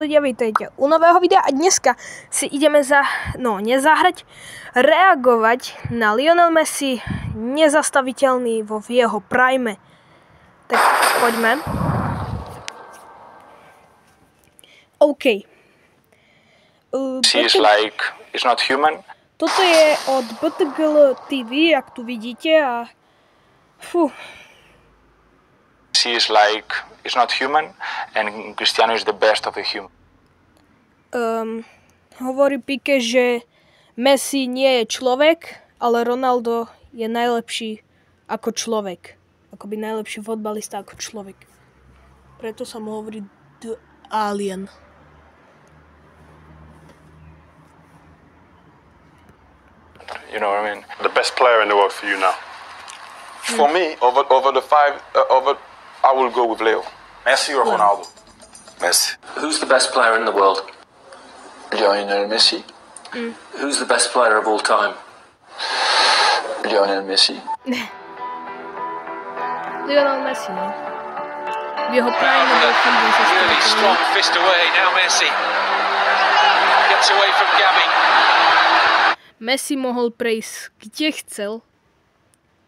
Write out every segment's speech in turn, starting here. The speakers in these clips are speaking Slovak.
Vítejte u nového videa a dneska si ideme nezahrať, reagovať na Lionel Messi, nezastaviteľný v jeho prime. Tak poďme. OK. Is not human. Toto je od BTGL TV, jak tu vidíte a Is not human and Cristiano is the best of the human. Hovorí Pique, že Messi nie je človek, ale Ronaldo je najlepší ako človek. Akoby najlepší fotbalista ako človek. Preto sa mu hovorí The Alien. You know what I mean? The best player in the world for you now. For me, over the five, I will go with Leo. Messi or Ronaldo? Messi. Who's the best player in the world? Lionel Messi. Who's the best player of all time? Lionel Messi. Lionel Messi, no. V jeho prime bol really strong fist away. Now Messi gets away from Gavi. Messi mohol prejsť kde chcel,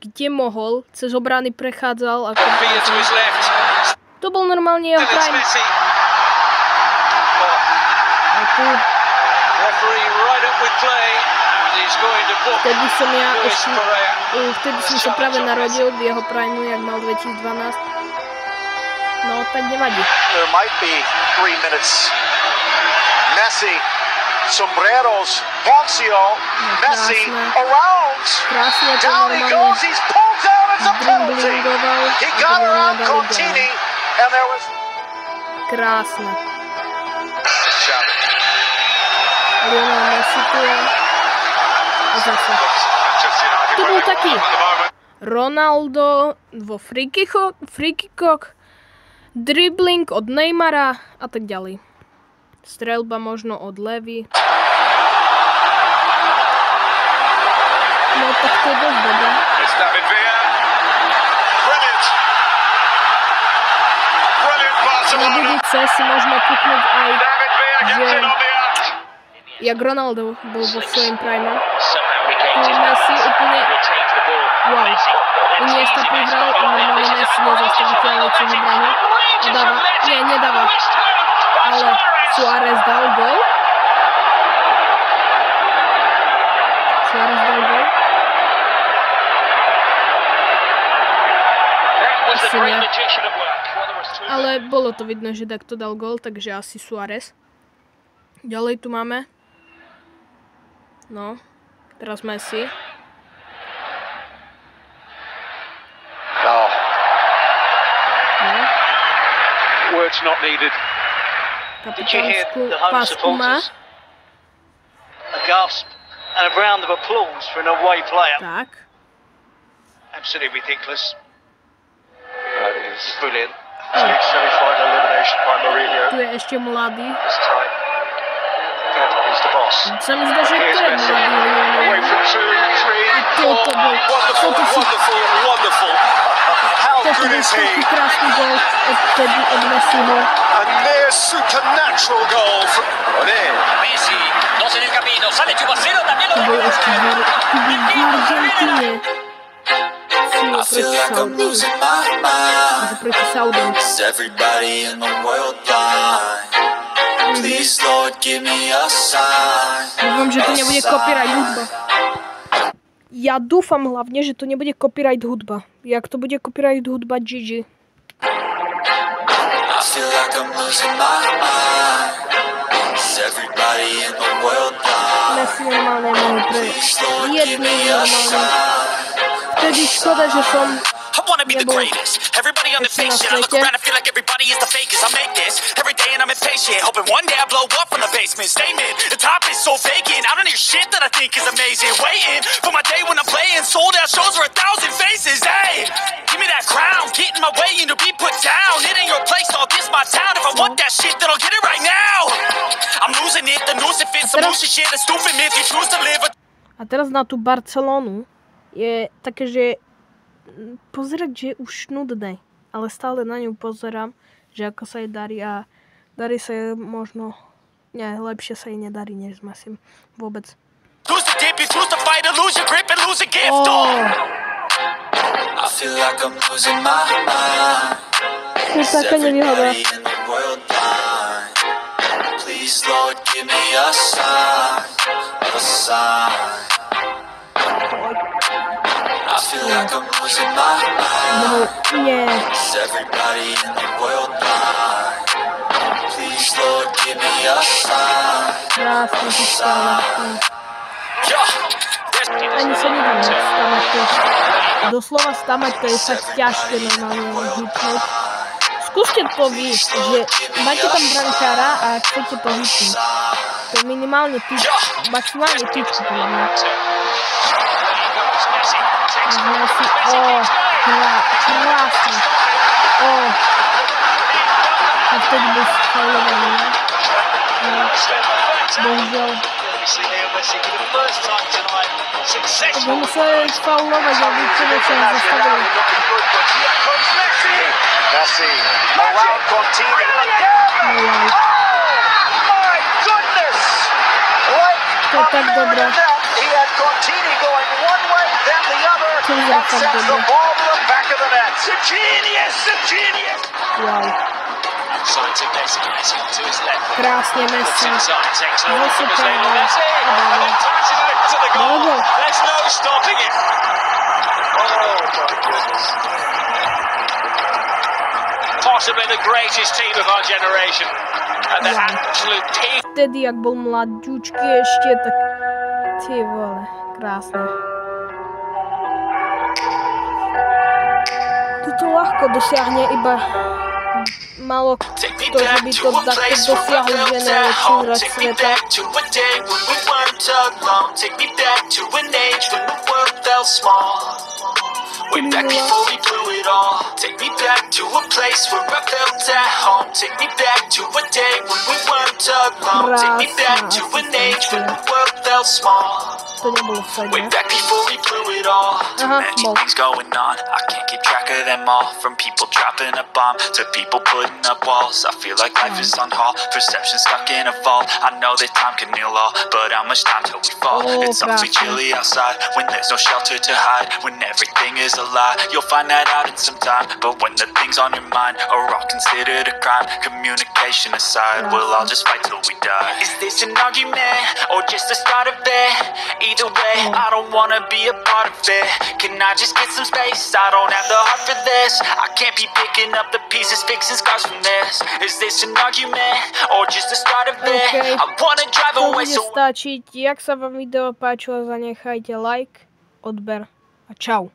kde mohol, cez obrany prechádzal ako... To bol normálne jeho prime. A tu... Vtedy som sa práve narodil v jeho prime, jak mal 2012. No, tak nevadí. There might be 3 minutes. Messi, sombreros, Poncio, Messi, around. Down he goes, he's pulled down, it's a penalty. He got around Contini, and there was... Krásne. Lionel Messi tu je. A zase. Tu bol taký Ronaldo vo free kickoch, dribbling od Neymara a tak ďalej. Streľba možno od Levy. No tak to je dosť dobré. Na budúce si môžeme kúknuť aj, že jak Ronaldo bol vo svojom prime. Tu Messi úplne wow. Iniesta prihral a normálne Messi nezastaviteľný cez obranu. A dáva, nie, nedáva. Ale Suárez dal gol. Asi nie. Ale bolo to vidno, že takto dal gol, takže asi Suárez. Ďalej tu máme. No, teraz Messi. No. No. Words not needed. Kapitánsku pásku má. A gasp and a round of applause for an away player. Tak. Absolutely ridiculous. That is Brilliant. Semi-final elimination by Mourinho. Tu je ešte mladý. This time, he's the boss. Sa mi zdá, že to je mladý. Away from 2, 3. A toto bol. Wonderful. How Toto good bol is he? taký krásny gol od Messiho. A near supernatural goal from Messi, dos en el camino, sale Chubacero, también To bol ešte v Argentíne. Proti Saudom. everybody in the world blind. Please, Lord, give me a sign. Dúfam, že to nebude copyright hudba. Ja dúfam hlavne, že to nebude copyright hudba. Jak to bude copyright hudba, GG. I feel like I'm losing my mind. Is everybody in the world blind? Messi normálne mohol pre jedný normálne. Vtedy škoda, že som I wanna be the greatest. Everybody on the fake shit. I look around and feel like everybody is the fakest. I make this every day and I'm impatient. Hoping one day I blow up from the basement. Statement, the top is so vacant. I don't hear shit that I think is amazing. Waiting for my day when I'm playing. Sold out shows for 1,000 faces. Hey, give me that crown. Get in my way and to be put down. It ain't your place, I'll this my town. If I want that shit, then I'll get it right now. I'm losing it, the noose it fits. Some bullshit shit, a stupid myth. You choose to live. A teraz na tú Barcelonu je také, že pozerať, že je už nudné, ale stále na ňu pozerám, že ako sa jej darí a Darí sa jej možno... Nie, lepšie sa jej nedarí, než s Messim. Vôbec. Lose the dip, you choose to fight or lose your grip and lose a gift. I feel like I'm losing my mind. Is everybody in the world blind? Please, Lord, give me a sign, a sign. I feel like I'm losing my mind. Is everybody in the world blind? Please, Lord, give me a sign, a sign. Ani sa nedá stamať to. Doslova stamať to je fakt ťažké normálne hitnúť. Skúste to vy, že máte tam brankára a chcete to hitnúť. To je minimálne maximálne tyčku podľa mňa. Messi, krásne. A vtedy bol sfaulovaný, ne? Bohužiaľ. Bo museli faulovať, aby človečia zastavili. Messi around Coutinho. Oh my goodness! To je tak dobré. He had Coutinho going one way, then the other, and sends the ball to the back of the net. It's a genius! A genius! Wow. Krásne Messi. Zase práve. Dobre. Possibly the greatest team of our generation. And the absolute team. Vtedy, jak bol mladúčky ešte, tak ty vole, krásne. Toto ľahko dosiahne iba malo kto, že by to takto dosiahol, že najlepší hráč sveta. Way back before we blew it all. Take me back to a place where I felt at home. Take me back to a day when we weren't alone. Take me back to an age when the world felt small. Way back before we blew it all. Too many things going on, I can't keep track of them all. From people dropping a bomb to people putting up walls. I feel like life is on hold, perception stuck in a vault. I know that time can heal all, but how much time till we fall? It's awfully chilly outside when there's no shelter to hide. When everything is a lie, you'll find that out in some time. But when the things on your mind are all considered a crime, communication aside, we'll all just fight till we die. Is this an argument or just the start of it? Either way, I don't wanna be a part of it. Can I just get some space? I don't have the heart for this. I can't be picking up the pieces, fixing scars from this. Is this an argument or just the start of it? I wanna drive away so... stačiť. Jak sa vám video páčilo, zanechajte like, odber a čau.